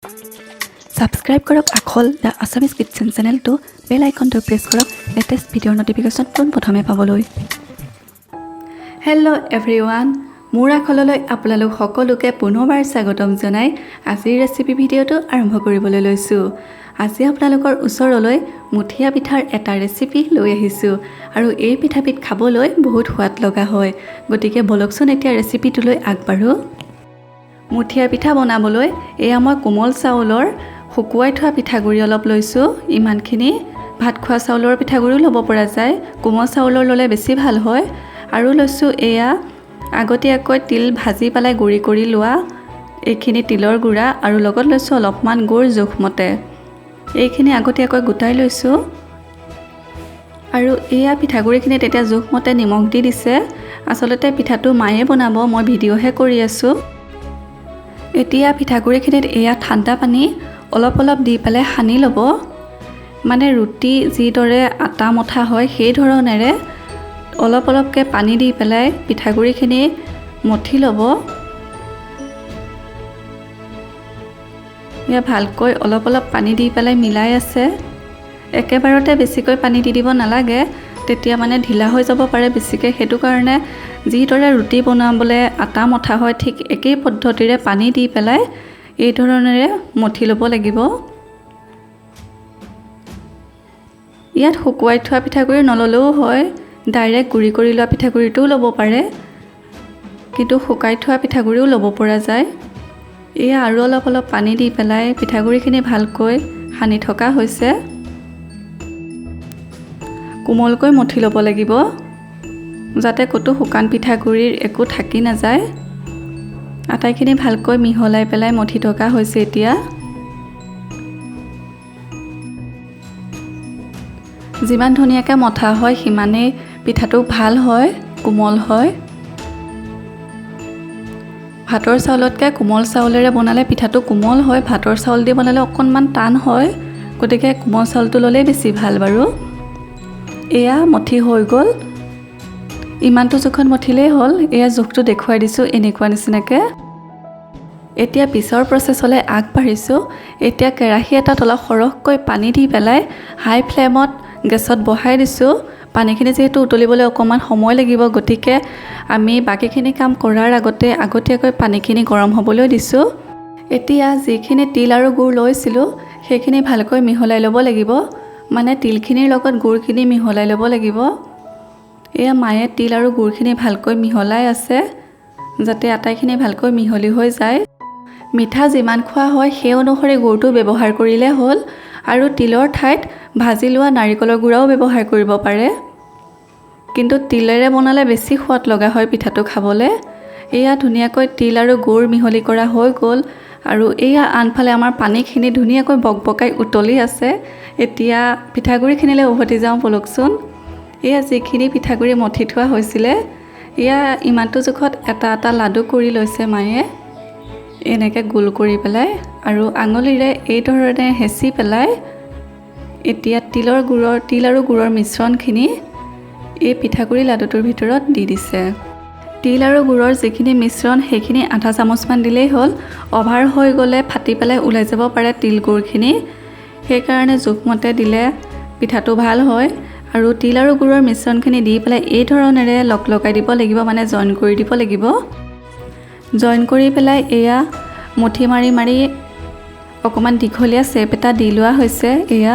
Subscribe কৰক Akhol the Assamese kitchen চেনেলটো বেল আইকনটো press কৰক লেটেষ্ট ভিডিঅ'ৰ নটিফিকেশ্যন পোনপ্ৰথমে পাবলৈ হেল্ল' এভৰিৱান মোৰ আখললৈ আপোনালোক সকলোকে পুনৰবাৰ স্বাগতম জনাই আজিৰ ৰেচিপি ভিডিঅ'টো আৰম্ভ কৰিবলৈ লৈছোঁ আজি আপোনালোকৰ ওচৰলৈ মুঠিয়া পিঠাৰ এটা ৰেচিপি লৈ আহিছোঁ আৰু এই পিঠাবিধ খাবলৈ বহুত সোৱাদ লগা হয় গতিকে বলকচোন এতিয়া ৰেচিপিটোলৈ আগবাঢ়ো মুঠিয়া পিঠা বনাবলৈ এয়া মই কোমল চাউলৰ শুকুৱাই থোৱা পিঠাগুৰি অলপ লৈছোঁ ইমানখিনি ভাত খোৱা চাউলৰ পিঠাগুৰিও ল'ব পৰা যায় কোমল চাউলৰ ল'লে বেছি ভাল হয় আৰু লৈছোঁ এয়া আগতীয়াকৈ তিল ভাজি পেলাই গুড়ি কৰি লোৱা এইখিনি তিলৰ গুড়া আৰু লগত লৈছোঁ অলপমান গুড় জোখমতে এইখিনি আগতীয়াকৈ গোটাই লৈছোঁ আৰু এয়া পিঠাগুৰিখিনিত এতিয়া জোখমতে নিমখ দি দিছে আচলতে পিঠাটো মায়ে বনাব মই ভিডিঅ'হে কৰি আছোঁ এতিয়া পিঠাগুৰিখিনিত এয়া ঠাণ্ডা পানী অলপ অলপ দি পেলাই সানি ল'ব মানে ৰুটি যিদৰে আটা মঠা হয় সেই ধৰণেৰে অলপ অলপকৈ পানী দি পেলাই পিঠাগুৰিখিনি মঠি ল'ব এয়া ভালকৈ অলপ অলপ পানী দি পেলাই মিলাই আছে একেবাৰতে বেছিকৈ পানী দি দিব নালাগে তেতিয়া মানে ঢিলা হৈ যাব পাৰে বেছিকৈ সেইটো কাৰণে যিদৰে ৰুটি বনাবলৈ আটা মঠা হয় ঠিক একেই পদ্ধতিৰে পানী দি পেলাই এই ধৰণেৰে মঠি ল'ব লাগিব ইয়াত শুকুৱাই থোৱা পিঠাগুড়ি নল'লেও হয় ডাইৰেক্ট গুড়ি কৰি লোৱা পিঠাগুড়িটোও ল'ব পাৰে কিন্তু শুকাই থোৱা পিঠাগুড়িও ল'ব পৰা যায় এয়া আৰু অলপ অলপ পানী দি পেলাই পিঠাগুড়িখিনি ভালকৈ সানি থকা হৈছে কোমলকৈ মঠি ল'ব লাগিব যাতে ক'তো শুকান পিঠাগুড়িৰ একো থাকি নাযায় আটাইখিনি ভালকৈ মিহলাই পেলাই মঠি থকা হৈছে এতিয়া যিমান ধুনীয়াকৈ মঠা হয় সিমানেই পিঠাটো ভাল হয় কোমল হয় ভাতৰ চাউলতকৈ কোমল চাউলেৰে বনালে পিঠাটো কোমল হয় ভাতৰ চাউল দি বনালে অকণমান টান হয় গতিকে কোমল চাউলটো ল'লেই বেছি ভাল বাৰু এয়া মঠি হৈ গ'ল ইমানটো জোখত মঠিলেই হ'ল এয়া জোখটো দেখুৱাই দিছোঁ এনেকুৱা নিচিনাকৈ এতিয়া পিছৰ প্ৰচেছলৈ আগবাঢ়িছোঁ এতিয়া কেৰাহী এটাত অলপ সৰহকৈ পানী দি পেলাই হাই ফ্লেমত গেছত বহাই দিছোঁ পানীখিনি যিহেতু উতলিবলৈ অকণমান সময় লাগিব গতিকে আমি বাকীখিনি কাম কৰাৰ আগতে আগতীয়াকৈ পানীখিনি গৰম হ'বলৈ দিছোঁ এতিয়া যিখিনি তিল আৰু গুড় লৈছিলোঁ সেইখিনি ভালকৈ মিহলাই ল'ব লাগিব মানে তিলখিনিৰ লগত গুড়খিনি মিহলাই ল'ব লাগিব এয়া মায়ে তিল আৰু গুড়খিনি ভালকৈ মিহলাই আছে যাতে আটাইখিনি ভালকৈ মিহলি হৈ যায় মিঠা যিমান খোৱা হয় সেই অনুসৰি গুড়টো ব্যৱহাৰ কৰিলে হ'ল আৰু তিলৰ ঠাইত ভাজি লোৱা নাৰিকলৰ গুড়াও ব্যৱহাৰ কৰিব পাৰে কিন্তু তিলেৰে বনালে বেছি সোৱাদ লগা হয় পিঠাটো খাবলৈ এয়া ধুনীয়াকৈ তিল আৰু গুড় মিহলি কৰা হৈ গ'ল আৰু এয়া আনফালে আমাৰ পানীখিনি ধুনীয়াকৈ বকবকাই উতলি আছে এতিয়া পিঠাগুড়িখিনিলৈ উভতি যাওঁ বলকচোন এয়া যিখিনি পিঠাগুড়ি মঠি থোৱা হৈছিলে এয়া ইমানটো জোখত এটা এটা লাডু কৰি লৈছে মায়ে এনেকৈ গোল কৰি পেলাই আৰু আঙুলিৰে এই ধৰণে হেঁচি পেলাই এতিয়া তিল আৰু গুড়ৰ মিশ্ৰণখিনি এই পিঠাগুড়ি লাডুটোৰ ভিতৰত দি দিছে তিল আৰু গুড়ৰ যিখিনি মিশ্ৰণ সেইখিনি আধা চামুচমান দিলেই হ'ল অভাৰ হৈ গ'লে ফাটি পেলাই ওলাই যাব পাৰে তিল গুড়খিনি সেইকাৰণে জোখমতে দিলে পিঠাটো ভাল হয় আৰু তিল আৰু গুড়ৰ মিশ্ৰণখিনি দি পেলাই এই ধৰণেৰে লগাই দিব লাগিব মানে জইন কৰি দিব লাগিব জইন কৰি পেলাই এয়া মুঠি মাৰি মাৰি অকণমান দীঘলীয়া শ্বেপ এটা দি লোৱা হৈছে এয়া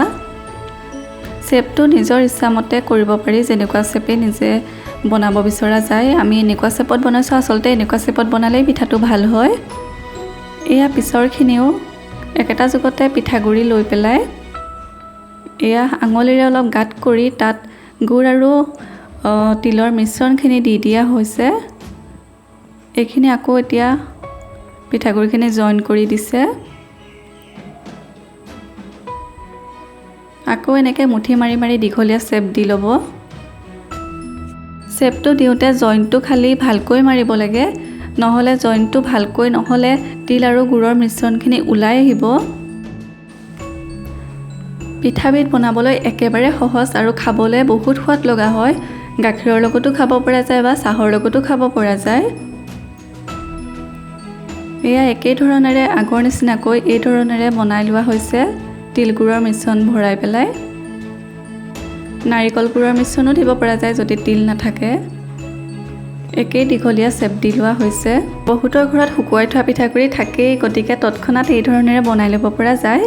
শ্বেপটো নিজৰ ইচ্ছামতে কৰিব পাৰি যেনেকুৱা শ্বেপে নিজে বনাব বিচৰা যায় আমি এনেকুৱা শ্বেপত বনাইছোঁ আচলতে এনেকুৱা শ্বেপত বনালেই পিঠাটো ভাল হয় এয়া পিছৰখিনিও একেটা জোখতে পিঠাগুড়ি লৈ পেলাই এয়া আঙুলিৰে অলপ গাঁত কৰি তাত গুড় আৰু তিলৰ মিশ্ৰণখিনি দি দিয়া হৈছে এইখিনি আকৌ এতিয়া পিঠাগুড়িখিনি জইন কৰি দিছে আকৌ এনেকৈ মুঠি মাৰি মাৰি দীঘলীয়া শ্বেপ দি ল'ব শ্বেপটো দিওঁতে জইনটো খালি ভালকৈ মাৰিব লাগে নহ'লে জইনটো ভালকৈ নহ'লে তিল আৰু গুড়ৰ মিশ্ৰণখিনি ওলাই আহিব পিঠাবিধ বনাবলৈ একেবাৰে সহজ আৰু খাবলৈ বহুত সোৱাদ লগা হয় গাখীৰৰ লগতো খাব পৰা যায় বা চাহৰ লগতো খাব পৰা যায় এয়া একেই ধৰণেৰে আগৰ নিচিনাকৈ এই ধৰণেৰে বনাই লোৱা হৈছে তিলগুড়ৰ মিশ্ৰণ ভৰাই পেলাই। নাৰিকল গুড়ৰ মিশ্ৰণো দিব পৰা যায় যদি তিল নাথাকে। একেই দীঘলীয়া চেপ দি লোৱা হৈছে। বহুতৰ ঘৰত শুকুৱাই থোৱা পিঠাগুড়ি থাকেই, গতিকে তৎক্ষণাত এই ধৰণেৰে বনাই ল'ব পৰা যায়।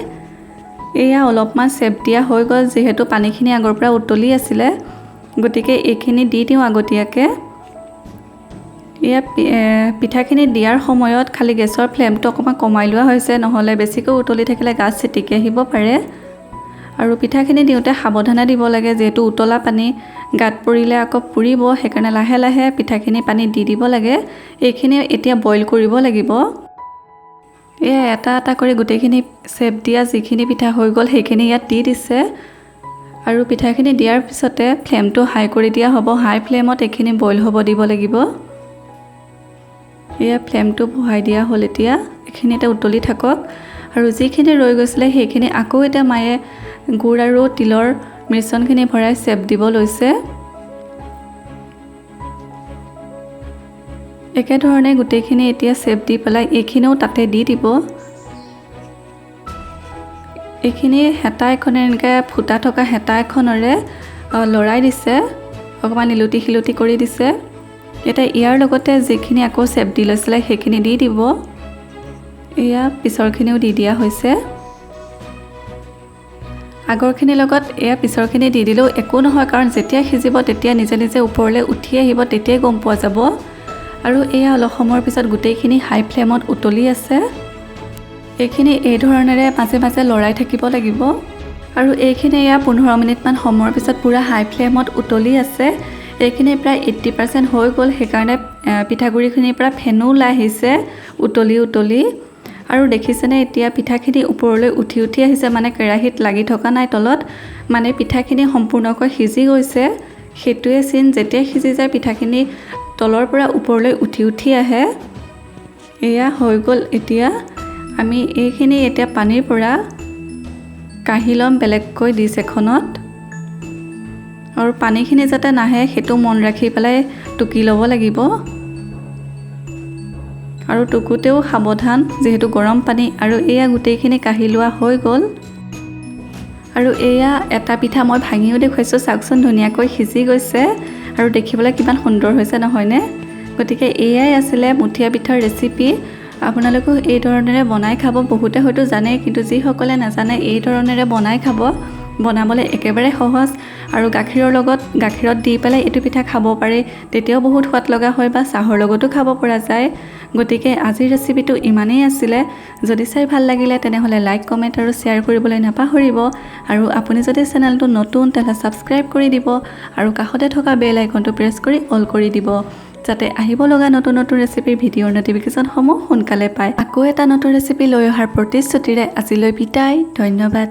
এয়া অলপমান চেপ দিয়া হৈ গ'ল, যিহেতু পানীখিনি আগৰ পৰা উতলি আছিলে, গতিকে এইখিনি দি দিওঁ আগতীয়াকৈ। এয়া পিঠাখিনি দিয়াৰ সময়ত খালি গেছৰ ফ্লেমটো অকণমান কমাই লোৱা হৈছে, নহ'লে বেছিকৈ উতলি থাকিলে গাত ছিটিকি আহিব পাৰে। আৰু পিঠাখিনি দিওঁতে সাৱধানে দিব লাগে, যিহেতু উতলা পানী গাত পৰিলে আকৌ পুৰিব, সেইকাৰণে লাহে লাহে পিঠাখিনি পানীত দি দিব লাগে। এইখিনি এতিয়া বইল কৰিব লাগিব। এয়া এটা এটা কৰি গোটেইখিনি চেপ দিয়া যিখিনি পিঠা হৈ গ'ল সেইখিনি ইয়াত দি দিছে। আৰু পিঠাখিনি দিয়াৰ পিছতে ফ্লেমটো হাই কৰি দিয়া হ'ব। হাই ফ্লেমত এইখিনি বইল হ'ব দিব লাগিব। এয়া ফ্লেমটো বঢ়াই দিয়া হ'ল। এতিয়া এইখিনিতে উতলি থাকক। আৰু যিখিনি ৰৈ গৈছিলে সেইখিনি আকৌ এতিয়া মায়ে গুড় আৰু তিলৰ মিশ্ৰণখিনি ভৰাই চেপ দিব লৈছে। একেধৰণে গোটেইখিনি এতিয়া চেপ দি পেলাই এইখিনিও তাতে দি দিব। এইখিনি হেতা এখনে এনেকৈ ফুটা থকা হেতা এখনেৰে লৰাই দিছে, অকণমান ইলুটি শিলুটি কৰি দিছে। এতিয়া ইয়াৰ লগতে যিখিনি আকৌ চেপ দি লৈছিলে সেইখিনি দি দিব। এয়া পিছৰখিনিও দি দিয়া হৈছে। আগৰখিনিৰ লগত এয়া পিছৰখিনি দি দিলেও একো নহয়, কাৰণ যেতিয়া সিজিব তেতিয়া নিজে নিজে ওপৰলৈ উঠি আহিব, তেতিয়াই গম পোৱা যাব। আৰু এয়া অলপ সময়ৰ পিছত গোটেইখিনি হাই ফ্লেমত উতলি আছে। এইখিনি এই ধৰণেৰে মাজে মাজে লৰাই থাকিব লাগিব। আৰু এইখিনি এয়া 15 মিনিটমান সময়ৰ পিছত পূৰা হাই ফ্লেমত উতলি আছে। এইখিনি প্ৰায় 80% হৈ গ'ল, সেইকাৰণে পিঠাগুড়িখিনিৰ পৰা ফেনো ওলাই আহিছে উতলি উতলি। আৰু দেখিছেনে এতিয়া পিঠাখিনি ওপৰলৈ উঠি উঠি আহিছে, মানে কেৰাহীত লাগি থকা নাই তলত, মানে পিঠাখিনি সম্পূৰ্ণকৈ সিজি গৈছে। সেইটোৱে চিন, যেতিয়া সিজি যায় পিঠাখিনি তলৰ পৰা ওপৰলৈ উঠি উঠি আহে। এয়া হৈ গ'ল। এতিয়া আমি এইখিনি এতিয়া পানীৰ পৰা কাঢ়ি ল'ম বেলেগকৈ ডিছ এখনত। আৰু পানীখিনি যাতে নাহে সেইটো মন ৰাখি পেলাই টুকি ল'ব লাগিব। আৰু টুকুতেও সাৱধান, যিহেতু গৰম পানী। আৰু এয়া গোটেইখিনি কাঢ়ি লোৱা হৈ গ'ল। আৰু এয়া এটা পিঠা মই ভাঙিও দেখুৱাইছোঁ, চাওকচোন ধুনীয়াকৈ সিজি গৈছে আৰু দেখিবলৈ কিমান সুন্দৰ হৈছে নহয়নে? গতিকে এয়াই আছিলে মুঠিয়া পিঠাৰ ৰেচিপি। আপোনালোকেও এই ধৰণেৰে বনাই খাব। বহুতে হয়তো জানে, কিন্তু যিসকলে নাজানে এই ধৰণেৰে বনাই খাব। বনাবলৈ একেবাৰে সহজ। আৰু গাখীৰত দি পেলাই এইটো পিঠা খাব পাৰে, তেতিয়াও বহুত সোৱাদ লগা হয়, বা চাহৰ লগতো খাব পৰা যায়। গতিকে আজিৰ ৰেচিপিটো ইমানেই আছিলে। যদি চাই ভাল লাগিলে তেনেহ'লে লাইক, কমেণ্ট আৰু শ্বেয়াৰ কৰিবলৈ নাপাহৰিব। আৰু আপুনি যদি চেনেলটো নতুন তেন্তে ছাবস্ক্ৰাইব কৰি দিব আৰু কাষতে থকা বেল আইকনটো প্ৰেছ কৰি অল কৰি দিব, যাতে আহিব লগা নতুন নতুন ৰেচিপিৰ ভিডিঅ'ৰ নটিফিকেশ্যনসমূহ সোনকালে পায়। আকৌ এটা নতুন ৰেচিপি লৈ অহাৰ প্ৰতিশ্ৰুতিৰে আজিলৈ বিদায়। ধন্যবাদ।